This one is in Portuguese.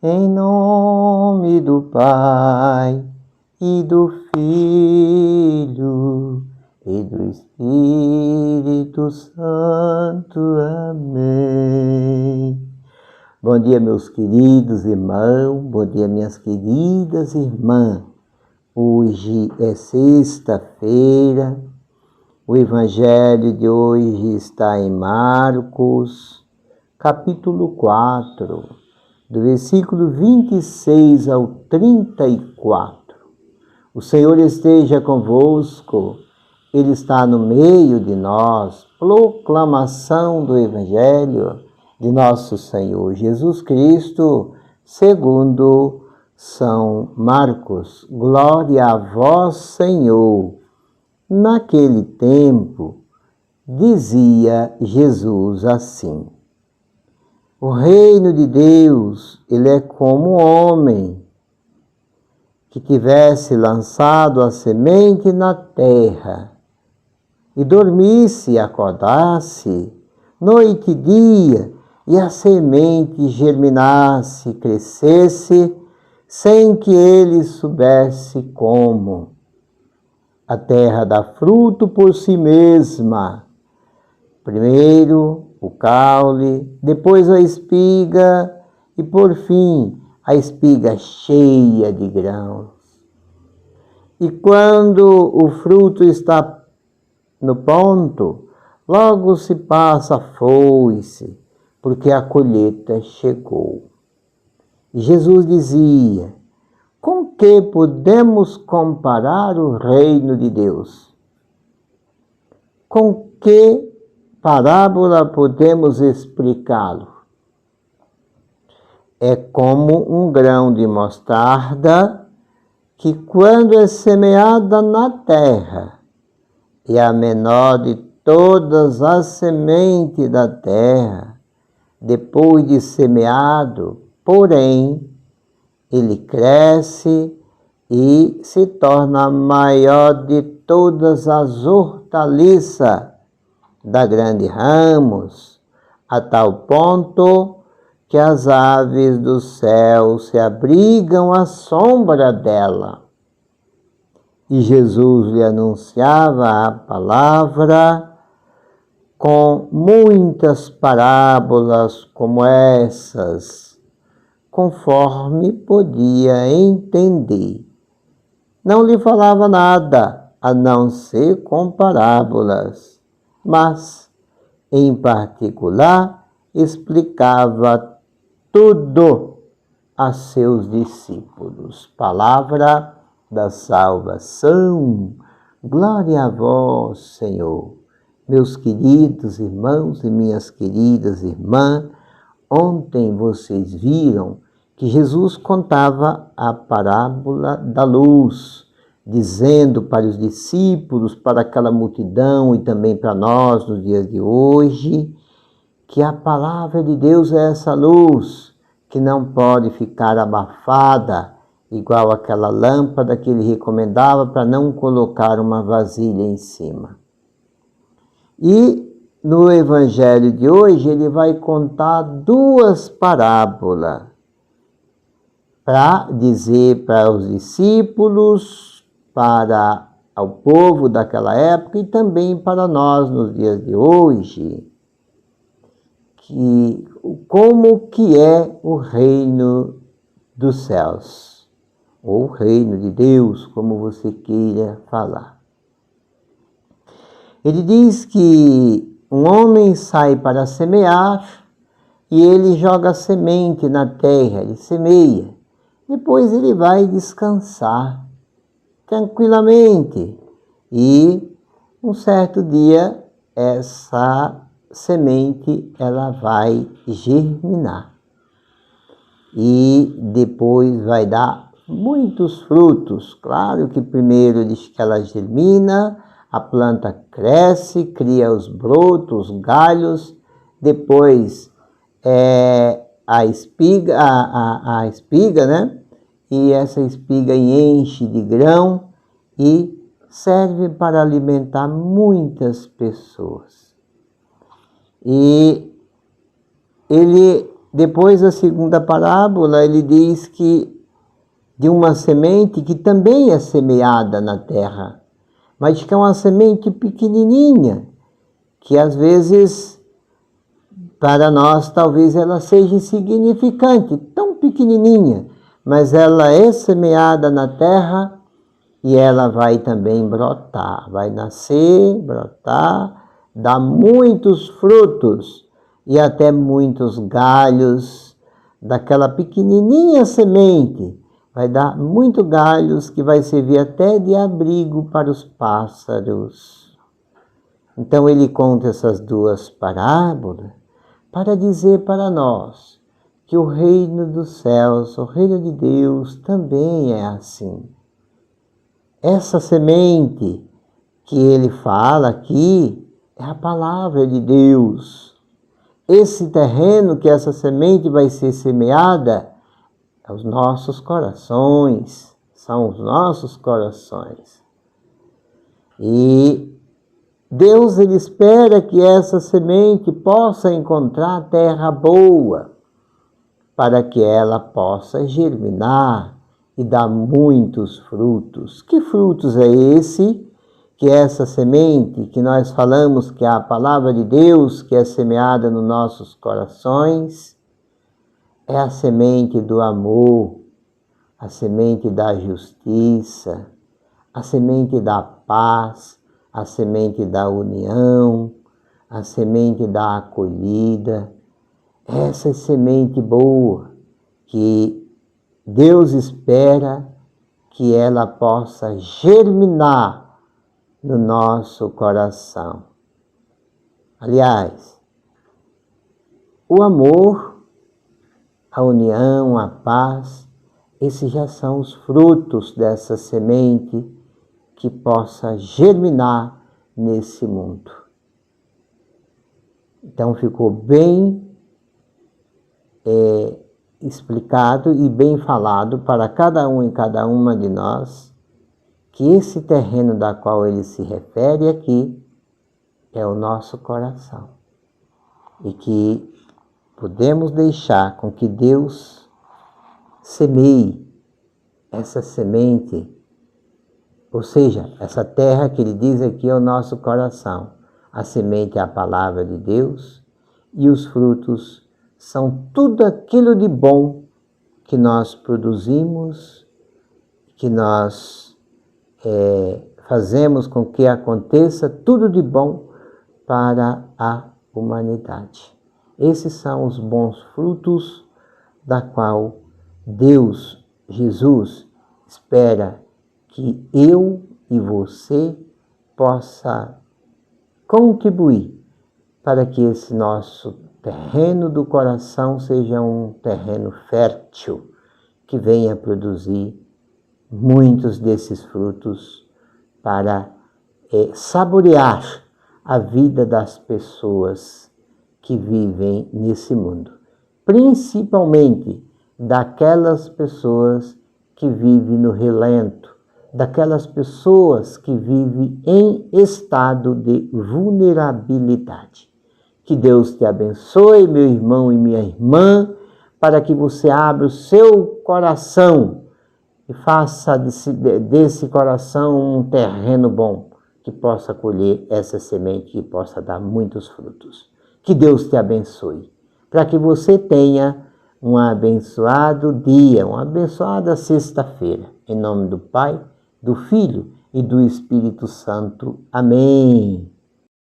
Em nome do Pai e do Filho e do Espírito Santo. Amém. Bom dia, meus queridos irmãos, bom dia, minhas queridas irmãs. Hoje é sexta-feira, o Evangelho de hoje está em Marcos, capítulo 4, do versículo 26 ao 34. O Senhor esteja convosco, Ele está no meio de nós. Proclamação do Evangelho de nosso Senhor Jesus Cristo, segundo São Marcos. Glória a vós, Senhor. Naquele tempo, dizia Jesus assim: o reino de Deus, ele é como um homem que tivesse lançado a semente na terra e dormisse e acordasse noite e dia, e a semente germinasse, crescesse, sem que ele soubesse como. A terra dá fruto por si mesma. Primeiro o caule, depois a espiga e, por fim, a espiga cheia de grãos. E quando o fruto está no ponto, logo se passa a foice, porque a colheita chegou. E Jesus dizia: com que podemos comparar o reino de Deus? Com que parábola podemos explicá-lo? É como um grão de mostarda que, quando é semeada na terra, é a menor de todas as sementes da terra, depois de semeado, porém, ele cresce e se torna a maior de todas as hortaliças, dá grandes ramos, a tal ponto que as aves do céu se abrigam à sombra dela. E Jesus lhe anunciava a palavra com muitas parábolas como essas, conforme podia entender. Não lhe falava nada, a não ser com parábolas, mas, em particular, explicava tudo a seus discípulos. Palavra da salvação. Glória a vós, Senhor. Meus queridos irmãos e minhas queridas irmãs, ontem vocês viram que Jesus contava a parábola da luz, dizendo para os discípulos, para aquela multidão e também para nós nos dias de hoje, que a palavra de Deus é essa luz que não pode ficar abafada, igual aquela lâmpada que ele recomendava para não colocar uma vasilha em cima. E no Evangelho de hoje ele vai contar duas parábolas para dizer para os discípulos, para o povo daquela época e também para nós nos dias de hoje, que como que é o reino dos céus, ou o reino de Deus, como você queira falar. Ele diz que um homem sai para semear e ele joga semente na terra, ele semeia. Depois ele vai descansar tranquilamente e um certo dia essa semente ela vai germinar e depois vai dar muitos frutos. Claro que primeiro diz que ela germina, a planta cresce, cria os brotos, os galhos, depois a espiga, né? E essa espiga enche de grão e serve para alimentar muitas pessoas. E ele Depois, a segunda parábola, ele diz que de uma semente que também é semeada na terra, mas que é uma semente pequenininha, que às vezes, para nós, talvez ela seja insignificante, tão pequenininha, mas ela é semeada na terra e ela vai também brotar, vai nascer, brotar, dar muitos frutos e até muitos galhos daquela pequenininha semente. Vai dar muitos galhos que vai servir até de abrigo para os pássaros. Então ele conta essas duas parábolas para dizer para nós que o reino dos céus, o reino de Deus também é assim. Essa semente que ele fala aqui é a palavra de Deus. Esse terreno que essa semente vai ser semeada é os nossos corações, são os nossos corações. E Deus, ele espera que essa semente possa encontrar terra boa, para que ela possa germinar e dar muitos frutos. Que frutos é esse? Que essa semente que nós falamos que é a palavra de Deus, que é semeada nos nossos corações, é a semente do amor, a semente da justiça, a semente da paz, a semente da união, a semente da acolhida. Essa é semente boa que Deus espera que ela possa germinar no nosso coração. Aliás, o amor, a união, a paz, esses já são os frutos dessa semente que possa germinar nesse mundo. Então ficou bem explicado e bem falado para cada um e cada uma de nós que esse terreno da qual ele se refere aqui é o nosso coração. E que podemos deixar com que Deus semeie essa semente, ou seja, essa terra que ele diz aqui é o nosso coração. A semente é a palavra de Deus e os frutos são tudo aquilo de bom que nós produzimos, que nós fazemos com que aconteça tudo de bom para a humanidade. Esses são os bons frutos da qual Deus, Jesus, espera que eu e você possa contribuir para que esse nosso terreno do coração seja um terreno fértil, que venha produzir muitos desses frutos para saborear a vida das pessoas que vivem nesse mundo, principalmente daquelas pessoas que vivem no relento, daquelas pessoas que vivem em estado de vulnerabilidade. Que Deus te abençoe, meu irmão e minha irmã, para que você abra o seu coração e faça desse coração um terreno bom, que possa colher essa semente, que possa dar muitos frutos. Que Deus te abençoe, para que você tenha um abençoado dia, uma abençoada sexta-feira. Em nome do Pai, do Filho e do Espírito Santo. Amém.